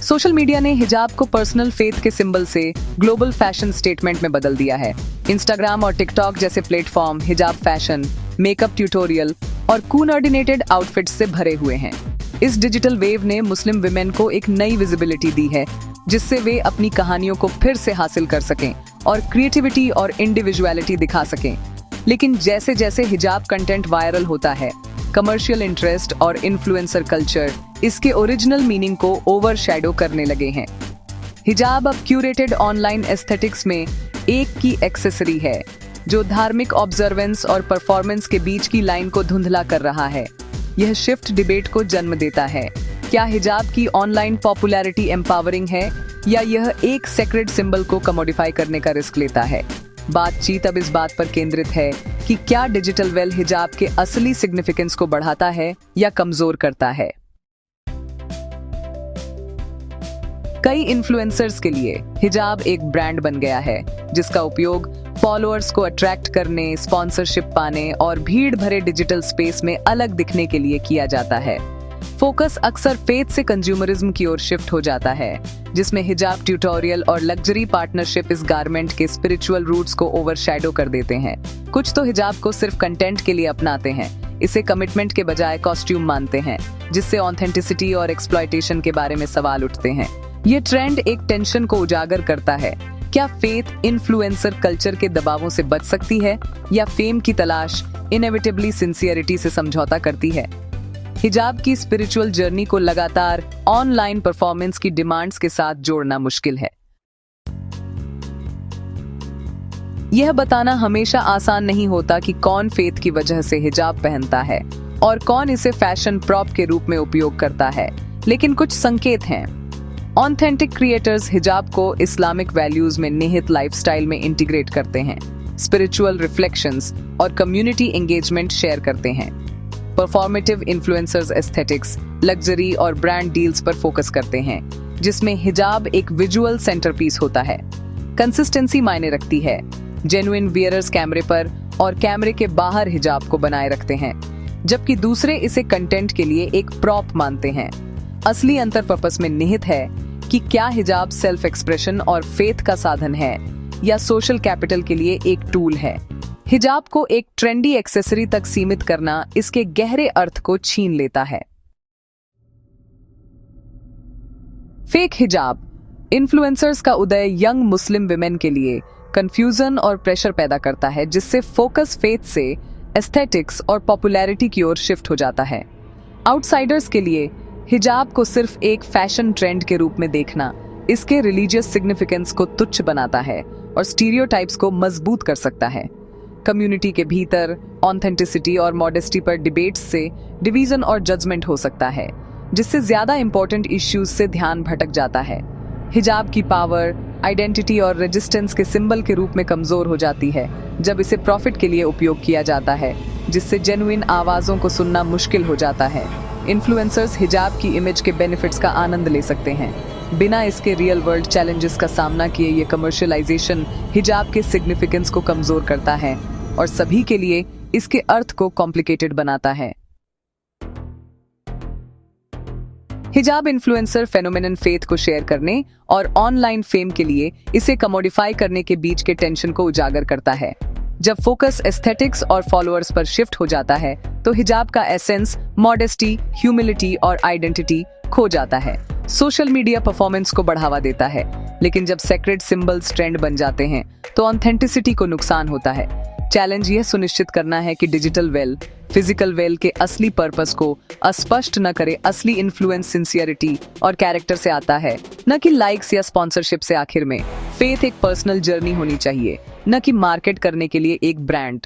Social media ने हिजाब को पर्सनल फेथ के सिंबल से ग्लोबल फैशन स्टेटमेंट में बदल दिया है। इंस्टाग्राम और टिकटॉक जैसे प्लेटफॉर्म हिजाब फैशन, मेकअप ट्यूटोरियल और कोऑर्डिनेटेड आउटफिट्स से भरे हुए हैं। इस डिजिटल वेव ने मुस्लिम विमेन को एक नई विजिबिलिटी दी है, जिससे वे अपनी कहानियों को फिर से हासिल कर सकें और क्रिएटिविटी और इंडिविजुअलिटी दिखा सकें। लेकिन जैसे जैसे हिजाब कंटेंट वायरल होता है, कमर्शियल इंटरेस्ट और इन्फ्लुएंसर कल्चर इसके ओरिजिनल मीनिंग को ओवरशैडो करने लगे हैं। हिजाब अब क्यूरेटेड ऑनलाइन एस्थेटिक्स में एक की एक्सेसरी है, जो धार्मिक ऑब्जर्वेंस और परफॉर्मेंस के बीच की लाइन को धुंधला कर रहा है। यह शिफ्ट डिबेट को जन्म देता है। क्या हिजाब की ऑनलाइन पॉपुलैरिटी एम्पावरिंग है, या यह एक सेक्रेड सिंबल को कमोडिफाई करने का रिस्क लेता है? बातचीत अब इस बात पर केंद्रित है कि क्या डिजिटल वेल हिजाब के असली सिग्निफिकेंस को बढ़ाता है या कमजोर करता है। कई इन्फ्लुएंसर्स के लिए हिजाब एक ब्रांड बन गया है, जिसका उपयोग फॉलोअर्स को अट्रैक्ट करने, स्पॉन्सरशिप पाने और भीड़ भरे डिजिटल स्पेस में अलग दिखने के लिए किया जाता है। फोकस अक्सर फेथ से कंज्यूमरिज्म की ओर शिफ्ट हो जाता है, जिसमें हिजाब ट्यूटोरियल और लग्जरी पार्टनरशिप इस गारमेंट के स्पिरिचुअल रूट्स को ओवरशैडो कर देते हैं। कुछ तो हिजाब को सिर्फ कंटेंट के लिए अपनाते हैं, इसे कमिटमेंट के बजाय कॉस्ट्यूम मानते हैं, जिससे ऑथेंटिसिटी और एक्सप्लॉयटेशन के बारे में सवाल उठते हैं। ये ट्रेंड एक टेंशन को उजागर करता है। क्या फेथ इन्फ्लुएंसर कल्चर के दबावों से बच सकती है, या फेम की तलाश इनएविटेबली सिंसियरिटी से समझौता करती है? हिजाब की स्पिरिचुअल जर्नी को लगातार ऑनलाइन परफॉर्मेंस की डिमांड्स के साथ जोड़ना मुश्किल है। यह बताना हमेशा आसान नहीं होता कि कौन फेथ की वजह से हिजाब पहनता है और कौन इसे फैशन प्रॉप के रूप में उपयोग करता है, लेकिन कुछ संकेत हैं। ऑथेंटिक क्रिएटर्स हिजाब को इस्लामिक वैल्यूज में निहित लाइफस्टाइल में इंटीग्रेट करते हैं, स्पिरिचुअल रिफ्लेक्शंस और कम्युनिटी एंगेजमेंट शेयर करते हैं। परफॉर्मेटिव इन्फ्लुएंसर्स एस्थेटिक्स, लग्जरी और ब्रांड डील्स पर फोकस करते हैं, जिसमें हिजाब एक विजुअल सेंटरपीस होता है। कंसिस्टेंसी मायने रखती है। जेन्युइन वियरर्स कैमरे पर और कैमरे के बाहर हिजाब को बनाए रखते हैं, जबकि दूसरे इसे कंटेंट के लिए एक प्रॉप मानते हैं। असली अंतर पर्पस में निहित है कि क्या हिजाब सेल्फ एक्सप्रेशन और फेथ का साधन है, या सोशल कैपिटल के लिए एक टूल है। हिजाब को एक ट्रेंडी एक्सेसरी तक सीमित करना इसके गहरे अर्थ को छीन लेता है। फेक हिजाब इन्फ्लुएंसर्स का उदय यंग मुस्लिम विमेन के लिए कंफ्यूजन और प्रेशर पैदा करता है, जिससे फोकस फेथ से एस्थेटिक्स और पॉपुलैरिटी की ओर शिफ्ट हो जाता है। आउटसाइडर्स के लिए हिजाब को सिर्फ एक फैशन ट्रेंड के रूप में देखना इसके रिलीजियस सिग्निफिकेंस को तुच्छ बनाता है और स्टीरियोटाइप्स को मजबूत कर सकता है। कम्युनिटी के भीतर ऑथेंटिसिटी और मॉडेस्टी पर डिबेट्स से डिवीजन और जजमेंट हो सकता है, जिससे ज्यादा इंपॉर्टेंट इश्यूज से ध्यान भटक जाता है। हिजाब की पावर, आइडेंटिटी और रेजिस्टेंस के सिंबल के रूप में कमजोर हो जाती है जब इसे प्रॉफिट के लिए उपयोग किया जाता है, जिससे जेन्युइन आवाजों को सुनना मुश्किल हो जाता है। इन्फ्लुएंसर्स हिजाब की इमेज के बेनिफिट्स का आनंद ले सकते हैं, बिना इसके रियल वर्ल्ड चैलेंजेस का सामना किए। ये कमर्शियलाइजेशन हिजाब के सिग्निफिकेंस को कमजोर करता है और सभी के लिए इसके अर्थ को कॉम्प्लिकेटेड बनाता है। हिजाब इन्फ्लुएंसर फेनोमेनन फेथ को शेयर करने और ऑनलाइन फेम के लिए इसे कमोडिफाई करने के बीच के टेंशन को उजागर करता है। जब फोकस एस्थेटिक्स और फॉलोअर्स पर शिफ्ट हो जाता है, तो हिजाब का एसेंस, मॉडेस्टी, ह्यूमिलिटी और आइडेंटिटी खो जाता है। सोशल मीडिया परफॉर्मेंस को बढ़ावा देता है, लेकिन जब सेक्रेड सिंबल्स ट्रेंड बन जाते हैं, तो ऑथेंटिसिटी को नुकसान होता है। चैलेंज यह सुनिश्चित करना है कि डिजिटल वेल फिजिकल वेल के असली पर्पस को अस्पष्ट न करे। असली इन्फ्लुएंस सिंसियरिटी और कैरेक्टर से आता है, न कि लाइक्स या स्पॉन्सरशिप से। आखिर में फेथ एक पर्सनल जर्नी होनी चाहिए, न कि मार्केट करने के लिए एक ब्रांड।